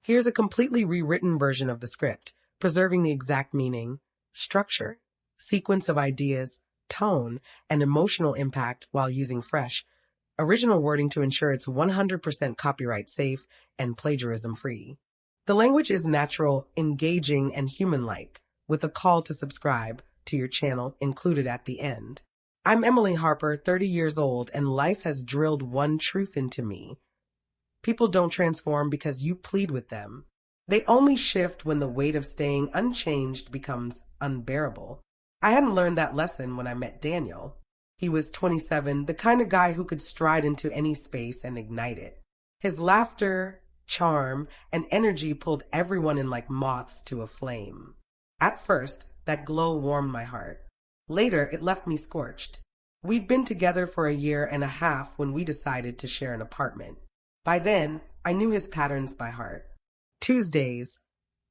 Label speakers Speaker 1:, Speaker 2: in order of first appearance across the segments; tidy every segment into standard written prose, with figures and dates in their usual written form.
Speaker 1: Here's a completely rewritten version of the script, preserving the exact meaning, structure, sequence of ideas, tone, and emotional impact while using fresh, original wording to ensure it's 100% copyright safe and plagiarism free. The language is natural, engaging, and human-like, with a call to subscribe to your channel included at the end. I'm Emily Harper, 30 years old, and life has drilled one truth into me. People don't transform because you plead with them. They only shift when the weight of staying unchanged becomes unbearable. I hadn't learned that lesson when I met Daniel. He was 27, the kind of guy who could stride into any space and ignite it. His laughter, charm, and energy pulled everyone in like moths to a flame. At first, that glow warmed my heart. Later, it left me scorched. We'd been together for a year and a half when we decided to share an apartment. By then, I knew his patterns by heart. Tuesdays,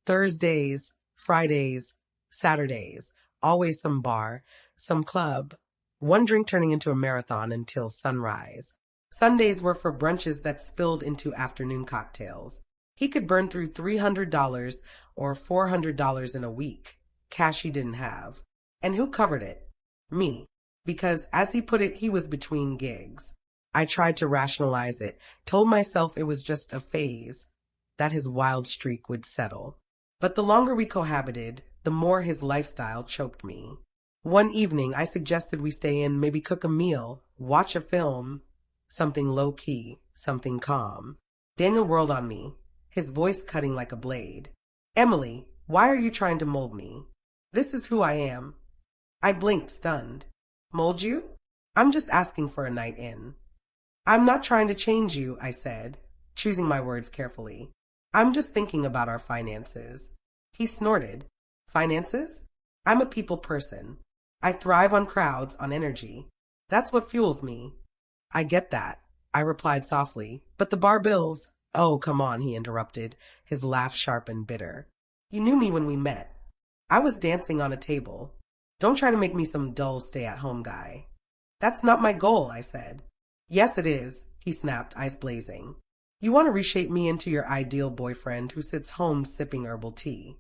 Speaker 1: Thursdays, Fridays, Saturdays, always some bar, some club, one drink turning into a marathon until sunrise. Sundays were for brunches that spilled into afternoon cocktails. He could burn through $300 or $400 in a week, cash he didn't have. And who covered it? Me. Because, as he put it, he was between gigs. I tried to rationalize it, told myself it was just a phase, that his wild streak would settle. But the longer we cohabited, the more his lifestyle choked me. One evening, I suggested we stay in, maybe cook a meal, watch a film, something low-key, something calm. Daniel whirled on me, his voice cutting like a blade. Emily, why are you trying to mold me? This is who I am. I blinked, stunned. Mold you? I'm just asking for a night in. I'm not trying to change you, I said, choosing my words carefully. I'm just thinking about our finances. He snorted. Finances? I'm a people person. I thrive on crowds, on energy. That's what fuels me. I get that, I replied softly, but the bar bills. Oh, come on, he interrupted, his laugh sharp and bitter. You knew me when we met. I was dancing on a table. Don't try to make me some dull stay-at-home guy. That's not my goal, I said. Yes, it is, he snapped, eyes blazing. You want to reshape me into your ideal boyfriend who sits home sipping herbal tea.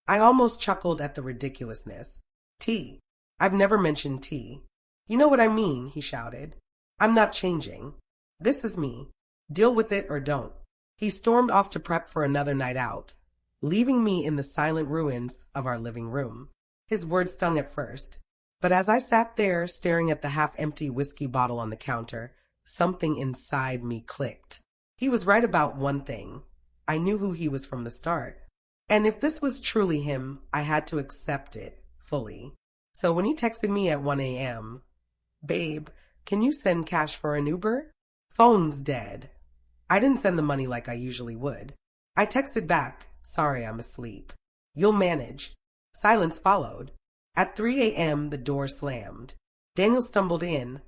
Speaker 1: I almost chuckled at the ridiculousness. Tea. I've never mentioned tea. You know what I mean, he shouted. I'm not changing. This is me. Deal with it or don't. He stormed off to prep for another night out, leaving me in the silent ruins of our living room. His words stung at first, but as I sat there staring at the half-empty whiskey bottle on the counter, something inside me clicked. He was right about one thing. I knew who he was from the start. And if this was truly him, I had to accept it fully. So when he texted me at 1 a.m., Babe, can you send cash for an Uber? Phone's dead. I didn't send the money like I usually would. I texted back, sorry, I'm asleep. You'll manage. Silence followed. At 3 a.m., the door slammed. Daniel stumbled in,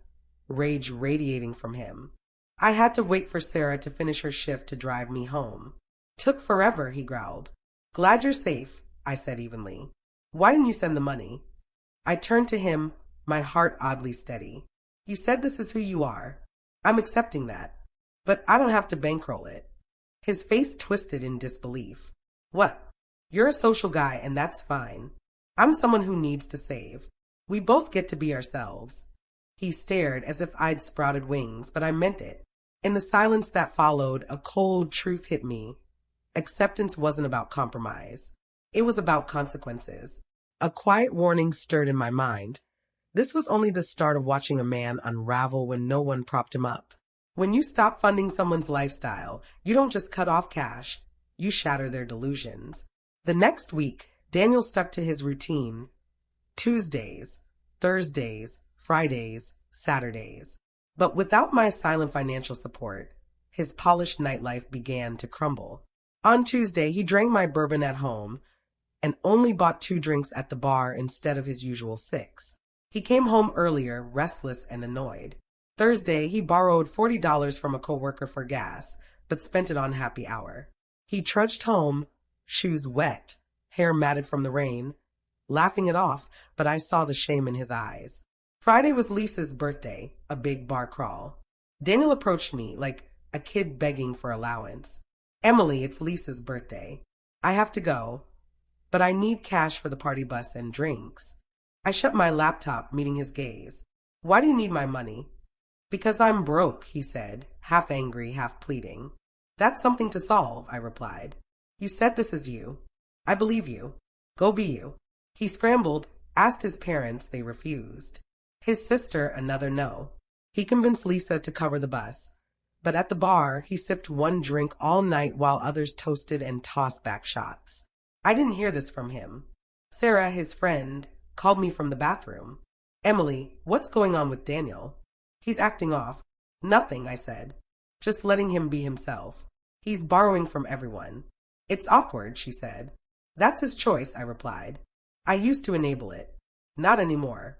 Speaker 1: rage radiating from him. I had to wait for Sarah to finish her shift to drive me home. Took forever, he growled. Glad you're safe, I said evenly. Why didn't you send the money? I turned to him, my heart oddly steady. You said this is who you are. I'm accepting that. But I don't have to bankroll it. His face twisted in disbelief. What? You're a social guy, and that's fine. I'm someone who needs to save. We both get to be ourselves. He stared as if I'd sprouted wings, but I meant it. In the silence that followed, a cold truth hit me. Acceptance wasn't about compromise. It was about consequences. A quiet warning stirred in my mind. This was only the start of watching a man unravel when no one propped him up. When you stop funding someone's lifestyle, you don't just cut off cash, you shatter their delusions. The next week, Daniel stuck to his routine. Tuesdays, Thursdays, Fridays, Saturdays. But without my silent financial support, his polished nightlife began to crumble. On Tuesday, he drank my bourbon at home and only bought 2 drinks at the bar instead of his usual 6. He came home earlier, restless and annoyed. Thursday, he borrowed $40 from a coworker for gas, but spent it on happy hour. He trudged home, shoes wet, hair matted from the rain, laughing it off, but I saw the shame in his eyes. Friday was Lisa's birthday, a big bar crawl. Daniel approached me like a kid begging for allowance. Emily, it's Lisa's birthday. I have to go, but I need cash for the party bus and drinks. I shut my laptop, meeting his gaze. Why do you need my money? Because I'm broke, he said, half angry, half pleading. That's something to solve, I replied. You said this is you. I believe you. Go be you. He scrambled, asked his parents, they refused. His sister, another no. He convinced Lisa to cover the bus. But at the bar, he sipped one drink all night while others toasted and tossed back shots. I didn't hear this from him. Sarah, his friend, called me from the bathroom. Emily, what's going on with Daniel? He's acting off. Nothing, I said. Just letting him be himself. He's borrowing from everyone. It's awkward, she said. That's his choice, I replied. I used to enable it. Not anymore.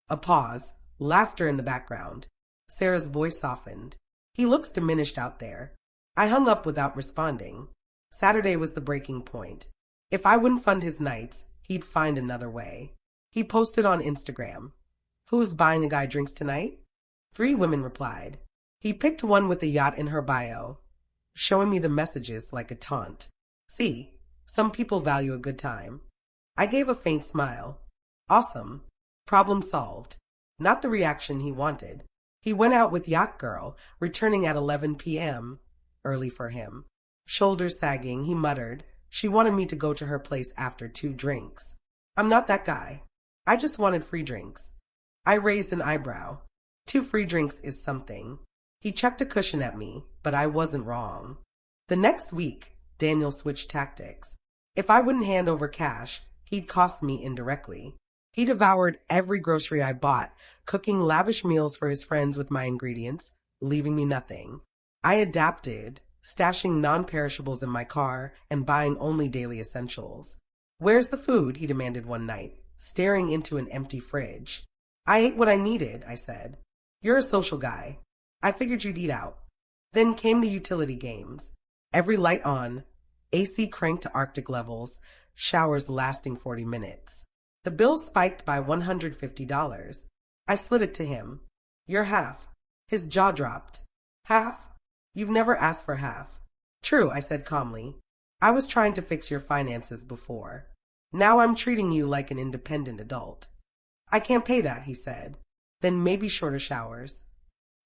Speaker 1: A pause, laughter in the background. Sarah's voice softened. He looks diminished out there. I hung up without responding. Saturday was the breaking point. If I wouldn't fund his nights, he'd find another way. He posted on Instagram. Who's buying a guy drinks tonight? 3 women replied. He picked one with a yacht in her bio, showing me the messages like a taunt. See, some people value a good time. I gave a faint smile. Awesome. Problem solved. Not the reaction he wanted. He went out with Yacht Girl, returning at 11 p.m., early for him. Shoulders sagging, he muttered, she wanted me to go to her place after 2 drinks. I'm not that guy. I just wanted free drinks. I raised an eyebrow. 2 free drinks is something. He chucked a cushion at me, but I wasn't wrong. The next week, Daniel switched tactics. If I wouldn't hand over cash, he'd cost me indirectly. He devoured every grocery I bought, cooking lavish meals for his friends with my ingredients, leaving me nothing. I adapted, stashing non-perishables in my car and buying only daily essentials. Where's the food? He demanded one night, staring into an empty fridge. I ate what I needed, I said. You're a social guy. I figured you'd eat out. Then came the utility games. Every light on, AC cranked to Arctic levels, showers lasting 40 minutes. The bill spiked by $150. I slid it to him. You're half. His jaw dropped. Half? You've never asked for half. True, I said calmly. I was trying to fix your finances before. Now I'm treating you like an independent adult. I can't pay that, he said. Then maybe shorter showers.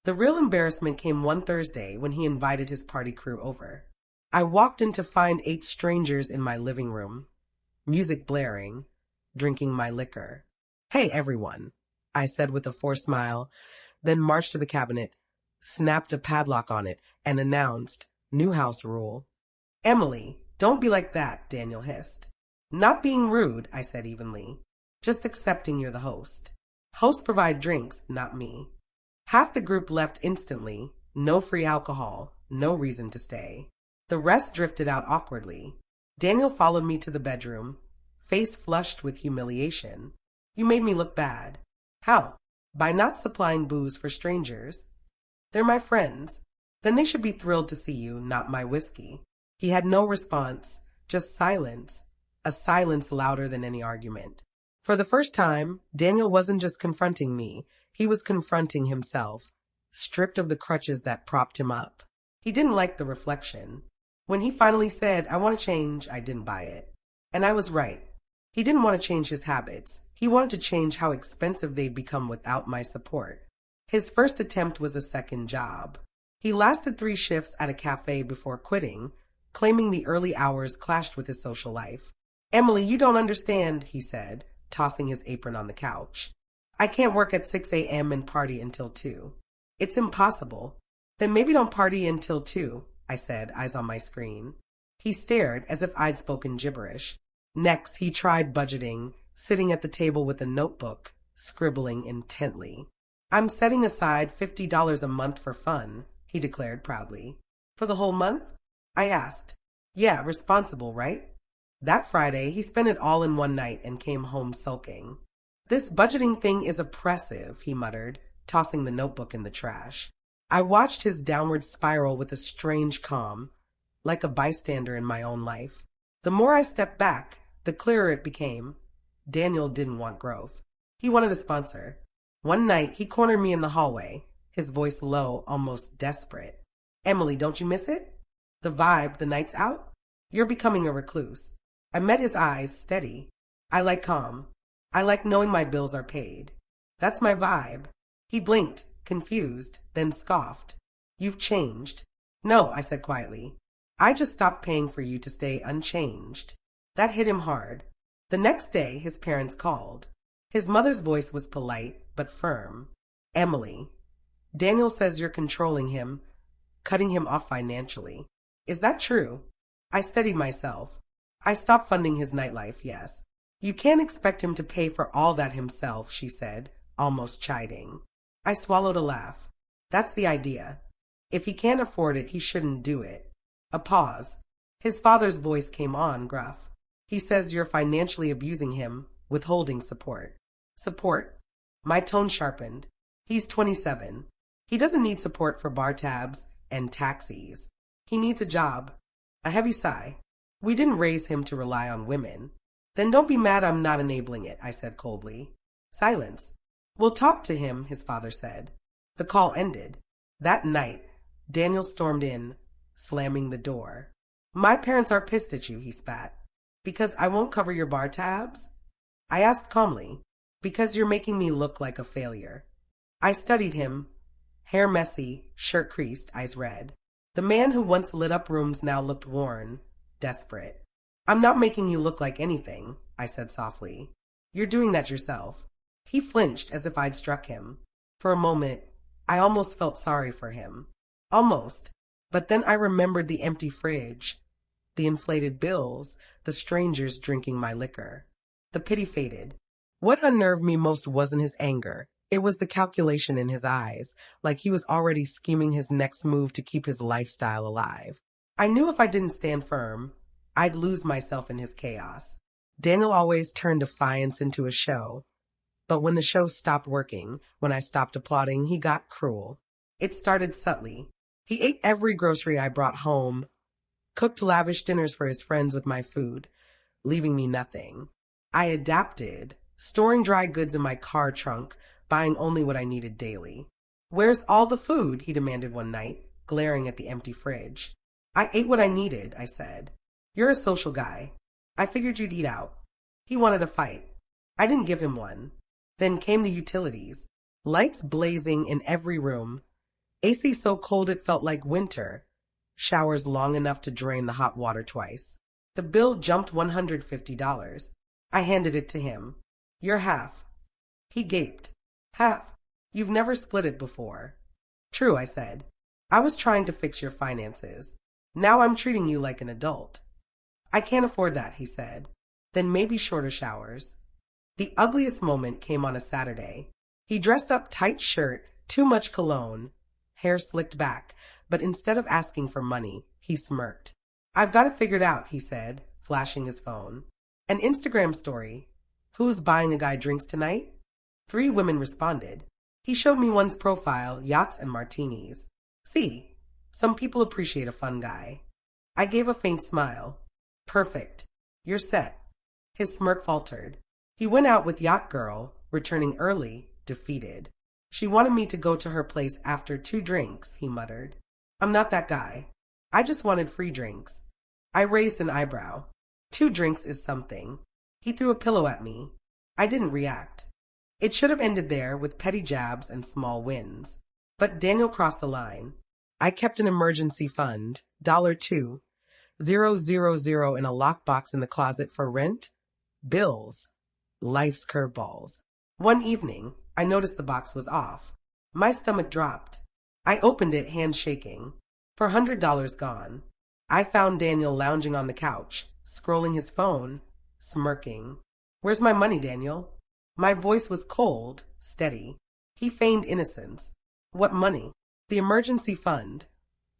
Speaker 1: The real embarrassment came one Thursday when he invited his party crew over. I walked in to find 8 strangers in my living room, music blaring, drinking my liquor. Hey, everyone, I said with a forced smile, then marched to the cabinet, snapped a padlock on it, and announced, new house rule. Emily, don't be like that, Daniel hissed. Not being rude, I said evenly. Just accepting you're the host. Hosts provide drinks, not me. Half the group left instantly, no free alcohol, no reason to stay. The rest drifted out awkwardly. Daniel followed me to the bedroom, face flushed with humiliation. You made me look bad. How? By not supplying booze for strangers. They're my friends. Then they should be thrilled to see you, not my whiskey. He had no response, just silence, a silence louder than any argument. For the first time, Daniel wasn't just confronting me, he was confronting himself, stripped of the crutches that propped him up. He didn't like the reflection. When he finally said, I want to change, I didn't buy it. And I was right. He didn't want to change his habits. He wanted to change how expensive they'd become without my support. His first attempt was a second job. He lasted 3 shifts at a cafe before quitting, claiming the early hours clashed with his social life. Emily, you don't understand, he said, tossing his apron on the couch. I can't work at 6 a.m. and party until 2. It's impossible. Then maybe don't party until 2, I said, eyes on my screen. He stared as if I'd spoken gibberish. Next, he tried budgeting, sitting at the table with a notebook, scribbling intently. I'm setting aside $50 a month for fun, he declared proudly. For the whole month? I asked. Yeah, responsible, right? That Friday, he spent it all in one night and came home sulking. This budgeting thing is oppressive, he muttered, tossing the notebook in the trash. I watched his downward spiral with a strange calm, like a bystander in my own life. The more I stepped back, the clearer it became. Daniel didn't want growth. He wanted a sponsor. One night, he cornered me in the hallway, his voice low, almost desperate. Emily, don't you miss it? The vibe, the night's out? You're becoming a recluse. I met his eyes, steady. I like calm. I like knowing my bills are paid. That's my vibe. He blinked, confused, then scoffed. You've changed. No, I said quietly. I just stopped paying for you to stay unchanged. That hit him hard. The next day, his parents called. His mother's voice was polite, but firm. Emily, Daniel says you're controlling him, cutting him off financially. Is that true? I steadied myself. I stopped funding his nightlife, yes. You can't expect him to pay for all that himself, she said, almost chiding. I swallowed a laugh. That's the idea. If he can't afford it, he shouldn't do it. A pause. His father's voice came on, gruff. He says you're financially abusing him, withholding support. Support? My tone sharpened. He's 27. He doesn't need support for bar tabs and taxis. He needs a job. A heavy sigh. We didn't raise him to rely on women. Then don't be mad I'm not enabling it, I said coldly. Silence. We'll talk to him, his father said. The call ended. That night, Daniel stormed in, slamming the door. My parents are pissed at you, he spat. Because I won't cover your bar tabs? I asked calmly. Because you're making me look like a failure. I studied him. Hair messy, shirt creased, eyes red. The man who once lit up rooms now looked worn, desperate. I'm not making you look like anything, I said softly. You're doing that yourself. He flinched as if I'd struck him. For a moment, I almost felt sorry for him. Almost. But then I remembered the empty fridge, the inflated bills, the strangers drinking my liquor. The pity faded. What unnerved me most wasn't his anger. It was the calculation in his eyes, like he was already scheming his next move to keep his lifestyle alive. I knew if I didn't stand firm, I'd lose myself in his chaos. Daniel always turned defiance into a show. But when the show stopped working, when I stopped applauding, he got cruel. It started subtly. He ate every grocery I brought home, cooked lavish dinners for his friends with my food, leaving me nothing. I adapted, storing dry goods in my car trunk, buying only what I needed daily. Where's all the food? He demanded one night, glaring at the empty fridge. I ate what I needed, I said. You're a social guy. I figured you'd eat out. He wanted a fight. I didn't give him one. Then came the utilities. Lights blazing in every room. AC so cold it felt like winter. Showers long enough to drain the hot water twice. The bill jumped $150. I handed it to him. Your half. He gaped. Half. You've never split it before. True, I said. I was trying to fix your finances. Now I'm treating you like an adult. I can't afford that, he said. Then maybe shorter showers. The ugliest moment came on a Saturday. He dressed up tight shirt, too much cologne, hair slicked back, but instead of asking for money, he smirked. I've got it figured out, he said, flashing his phone. An Instagram story. Who's buying a guy drinks tonight? 3 women responded. He showed me one's profile, yachts and martinis. See, some people appreciate a fun guy. I gave a faint smile. Perfect. You're set. His smirk faltered. He went out with Yacht Girl, returning early, defeated. She wanted me to go to her place after 2 drinks, he muttered. I'm not that guy. I just wanted free drinks. I raised an eyebrow. 2 drinks is something. He threw a pillow at me. I didn't react. It should have ended there with petty jabs and small wins. But Daniel crossed the line. I kept an emergency fund, $2, 000 in a lockbox in the closet for rent, bills, life's curveballs. One evening, I noticed the box was off. My stomach dropped. I opened it, hands shaking. $400 gone. I found Daniel lounging on the couch, scrolling his phone, smirking. Where's my money, Daniel? My voice was cold, steady. He feigned innocence. What money? The emergency fund.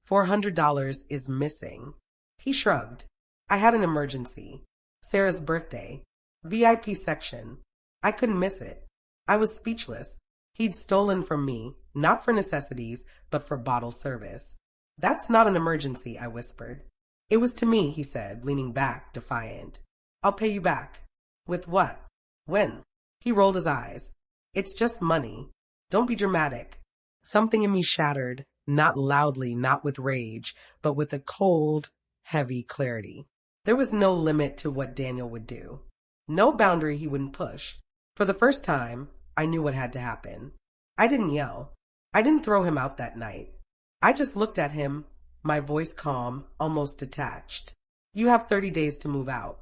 Speaker 1: $400 is missing. He shrugged. I had an emergency. Sarah's birthday. VIP section. I couldn't miss it. I was speechless. He'd stolen from me, not for necessities, but for bottle service. That's not an emergency, I whispered. It was to me, he said, leaning back, defiant. I'll pay you back. With what? When? He rolled his eyes. It's just money. Don't be dramatic. Something in me shattered. Not loudly, not with rage, but with a cold, heavy clarity. There was no limit to what Daniel would do. No boundary he wouldn't push. For the first time, I knew what had to happen. I didn't yell. I didn't throw him out that night. I just looked at him, my voice calm, almost detached. You have 30 days to move out.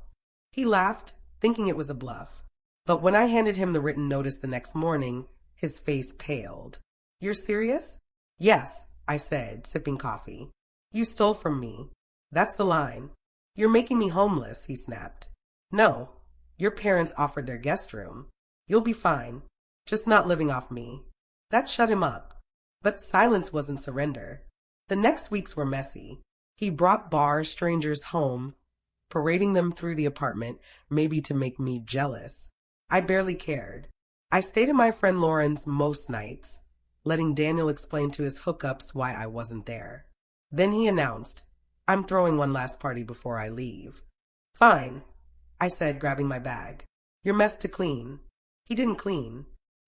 Speaker 1: He laughed, thinking it was a bluff. But when I handed him the written notice the next morning, his face paled. You're serious? Yes, I said, sipping coffee. You stole from me. That's the line. You're making me homeless, he snapped. No, your parents offered their guest room. You'll be fine, just not living off me. That shut him up. But silence wasn't surrender. The next weeks were messy. He brought strangers home, parading them through the apartment, maybe to make me jealous. I barely cared. I stayed at my friend Lauren's most nights, letting Daniel explain to his hookups why I wasn't there. Then he announced, I'm throwing one last party before I leave. Fine, I said, grabbing my bag. Your mess to clean. He didn't clean.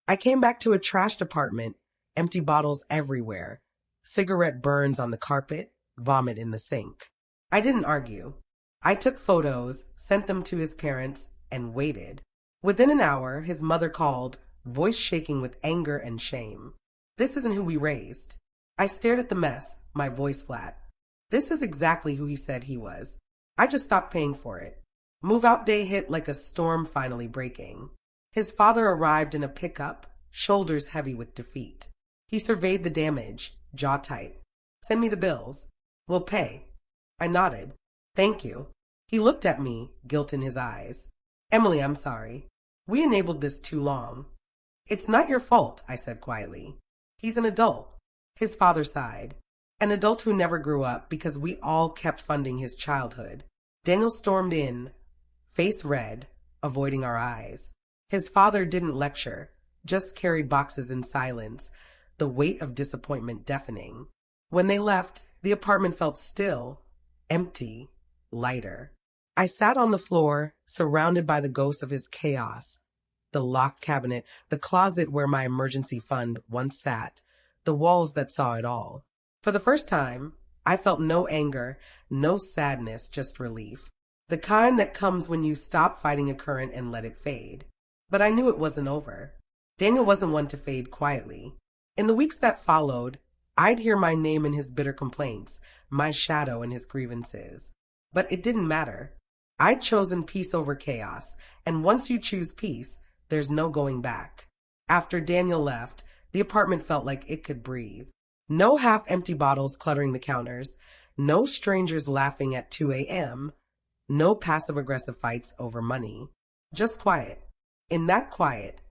Speaker 1: I came back to a trashed apartment, empty bottles everywhere, cigarette burns on the carpet, vomit in the sink. I didn't argue. I took photos, sent them to his parents, and waited. Within an hour, his mother called, voice shaking with anger and shame. This isn't who we raised. I stared at the mess, my voice flat. This is exactly who he said he was. I just stopped paying for it. Move-out day hit like a storm finally breaking. His father arrived in a pickup, shoulders heavy with defeat. He surveyed the damage, jaw tight. Send me the bills. We'll pay. I nodded. Thank you. He looked at me, guilt in his eyes. Emily, I'm sorry. We enabled this too long. It's not your fault, I said quietly. He's an adult. His father sighed. An adult who never grew up because we all kept funding his childhood. Daniel stormed in, face red, avoiding our eyes. His father didn't lecture, just carried boxes in silence, the weight of disappointment deafening. When they left, the apartment felt still, empty, lighter. I sat on the floor, surrounded by the ghosts of his chaos. The locked cabinet, the closet where my emergency fund once sat, the walls that saw it all. For the first time, I felt no anger, no sadness, just relief. The kind that comes when you stop fighting a current and let it fade. But I knew it wasn't over. Daniel wasn't one to fade quietly. In the weeks that followed, I'd hear my name in his bitter complaints, my shadow in his grievances. But it didn't matter. I'd chosen peace over chaos, and once you choose peace, there's no going back. After Daniel left, the apartment felt like it could breathe. No half-empty bottles cluttering the counters, no strangers laughing at 2 a.m., no passive-aggressive fights over money. Just quiet. In that quiet,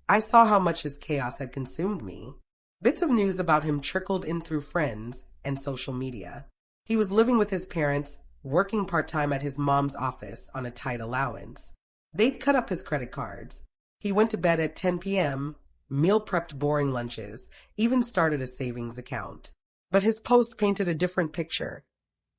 Speaker 1: I saw how much his chaos had consumed me. Bits of news about him trickled in through friends and social media. He was living with his parents, working part-time at his mom's office on a tight allowance. They'd cut up his credit cards. He went to bed at 10 p.m., meal prepped boring lunches, even started a savings account. But his posts painted a different picture.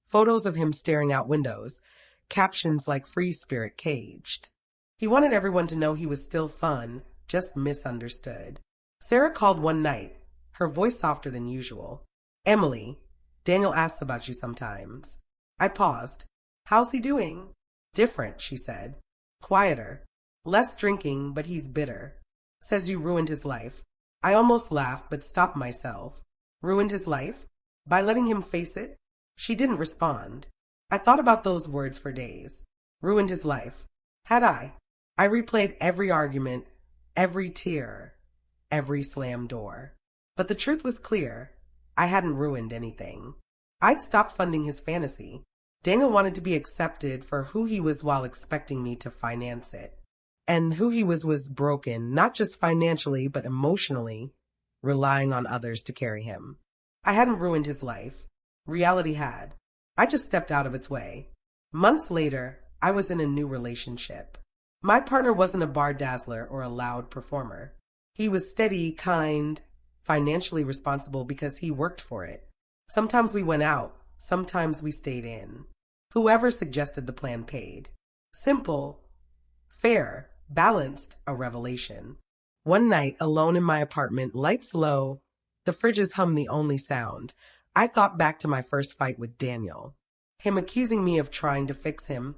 Speaker 1: Photos of him staring out windows, captions like free spirit caged. He wanted everyone to know he was still fun, just misunderstood. Sarah called one night, her voice softer than usual. Emily, Daniel asks about you sometimes. I paused. How's he doing? Different, she said. Quieter. Less drinking, but he's bitter. Says you ruined his life. I almost laughed, but stopped myself. Ruined his life? By letting him face it? She didn't respond. I thought about those words for days. Ruined his life. Had I? I replayed every argument, every tear, every slammed door. But the truth was clear. I hadn't ruined anything. I'd stopped funding his fantasy. Daniel wanted to be accepted for who he was while expecting me to finance it. And who he was broken, not just financially, but emotionally, relying on others to carry him. I hadn't ruined his life. Reality had. I just stepped out of its way. Months later, I was in a new relationship. My partner wasn't a bar dazzler or a loud performer. He was steady, kind, financially responsible because he worked for it. Sometimes we went out, sometimes we stayed in. Whoever suggested the plan paid. Simple, fair, balanced, a revelation. One night, alone in my apartment, lights low, The fridges hum the only sound. I thought back to my first fight with Daniel. Him accusing me of trying to fix him.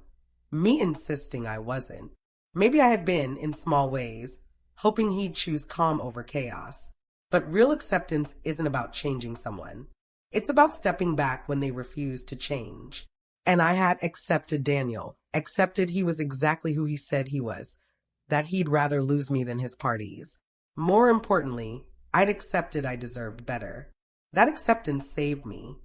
Speaker 1: Me insisting I wasn't. Maybe I had been, in small ways, hoping he'd choose calm over chaos. But real acceptance isn't about changing someone. It's about stepping back when they refuse to change. And I had accepted Daniel, accepted he was exactly who he said he was, that he'd rather lose me than his parties. More importantly, I'd accepted I deserved better. That acceptance saved me.